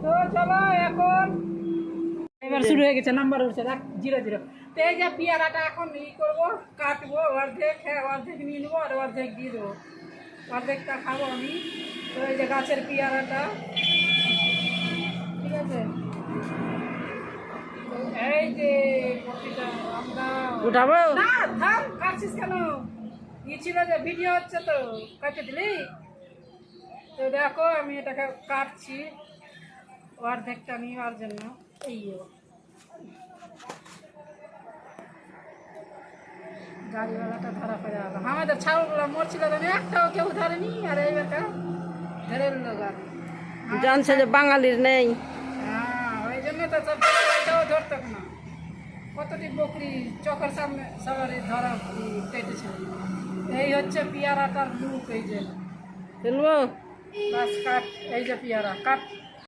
তো চলো এখন এবার শুরু হয়ে গেছে, নাম্বার উঠছে 0-0। তো এই যে পেয়ারাটা এখন করবো, কাটবো, অর্ধেক অর্ধেক নিয়ে নেবো আর অর্ধেক দিয়ে দেবো। অর্ধেকটা খাবো আমি। তো এই যে গাছের পেয়ারাটা, ঠিক আছে। এই যে প্রতিটা আমরা উঠাবো না, থাম, কাটছিস কেন? ছিল যে ভিডিও হচ্ছে তো কাটে দিলি। তো দেখো আমি এটাকে কাটছি অর্ধেকটা নেওয়ার জন্য। এই গাড়িওয়ালাটা ধরা পড়ে গেল। আমাদের ছাউলগুলো মরছিল, একটাও কেউ ধরেনি, আর এইবারটা ধরে নিল গাড়ি। জানছে যে বাঙালির নেই। হ্যাঁ, ওই জন্য তো সব ধরতো না। কতটি বকরি চোখের সামনে সবারই ধরা পেটেছিল। এই হচ্ছে পেয়ারাটার লুক। এই যে ফেলবো বাস কাট, এই যে পেয়ারা কাট।